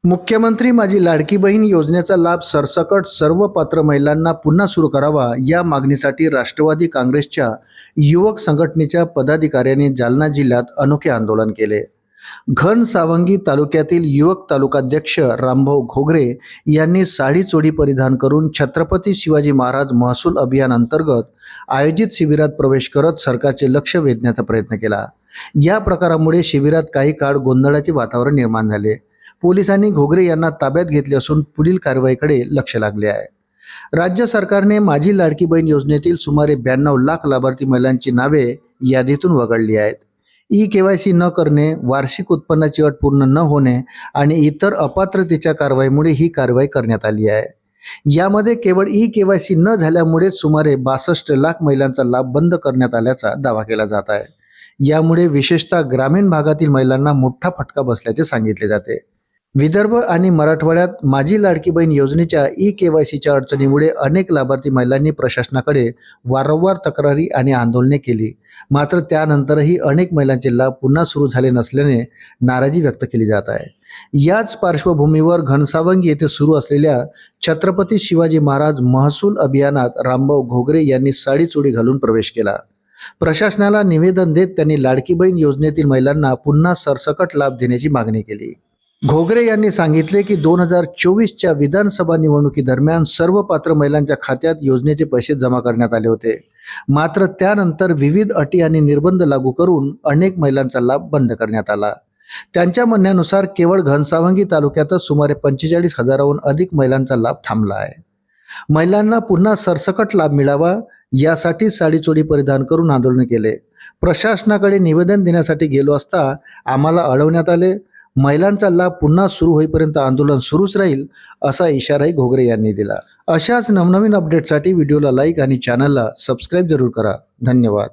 मुख्यमंत्री माझी लाडकी बहीण योजनेचा लाभ सरसकट सर्व पात्र महिलांना पुन्हा सुरू करावा या मागणीसाठी राष्ट्रवादी काँग्रेसच्या युवक संघटनेच्या पदाधिकाऱ्यांनी जालना जिल्ह्यात अनोखे आंदोलन केले। घनसावंगी तालुक्यातील युवक तालुकाध्यक्ष रामभाऊ घोगरे यांनी साडी चोळी परिधान करून छत्रपती शिवाजी महाराज महसूल अभियान अंतर्गत आयोजित शिबिरात प्रवेश करत सरकारचे लक्ष वेधण्याचा प्रयत्न केला। या प्रकारामुळे शिबिरात काही काळ गोंधळाचे वातावरण निर्माण झाले। पोलिसांनी घोगरे यांना ताब्यात घेतले असून पुढील कारवाईकडे लक्ष लागले आहे। राज्य सरकारने माझी लाडकी बहीण योजनेतील सुमारे 92 लाख लाभार्थी महिलांची नावे यादीतून वगळली आहेत। ई-केवायसी न करणे, वार्षिक उत्पन्नाची अट पूर्ण न होणे आणि इतर अपात्रतेच्या कारवाईमुळे ही कारवाई करण्यात आली आहे। यामध्ये केवळ ई-केवायसी न झाल्यामुळे सुमारे 62 लाख महिलांचा लाभ बंद करण्यात आल्याचा दावा केला जात आहे। यामुळे विशेषतः ग्रामीण भागातील महिलांना मोठा फटका बसल्याचे सांगितले जाते। विदर्भ आणि मराठवाड्यात माझी लाडकी बहीण योजनेच्या ई-केवायसीच्या अडचणीमुळे अनेक लाभार्थी महिलांनी प्रशासनाकडे वारंवार तक्रारी आणि आंदोलने केली। मात्र त्यानंतरही अनेक महिलांचे लाभ पुन्हा सुरू झाले नसल्याने नाराजी व्यक्त केली जात आहे। याच पार्श्वभूमीवर घनसावंगी येथे सुरू असलेल्या छत्रपती शिवाजी महाराज महसूल अभियानात रामभाऊ घोगरे यांनी साडी चोळी घालून प्रवेश केला। प्रशासनाला निवेदन देत त्यांनी लाडकी बहीण योजनेतील महिलांना पुन्हा सरसकट लाभ देण्याची मागणी केली। घोगरे यांनी सांगितले की 2024च्या विधानसभा निवडणुकीदरम्यान सर्व पात्र महिलांच्या खात्यात योजनेचे पैसे जमा करण्यात आले होते। मात्र त्यानंतर विविध अटी आणि निर्बंध लागू करून अनेक महिलांचा लाभ बंद करण्यात आला। त्यांच्या म्हणण्यानुसार केवळ घनसावंगी तालुक्यातच सुमारे 45,000हून अधिक महिलांचा लाभ थांबला आहे। महिलांना पुन्हा सरसकट लाभ मिळावा यासाठी साडी चोळी परिधान करून आंदोलन केले। प्रशासनाकडे निवेदन देण्यासाठी गेलो असता आम्हाला अडवण्यात आले। महिलांचा लाभ पुन्हा सुरू होईपर्यंत आंदोलन सुरूच राहील असा इशाराही घोगरे यांनी दिला। अशाच नवनवीन अपडेटसाठी व्हिडिओला लाईक आणि चॅनलला सबस्क्राईब जरूर करा। धन्यवाद।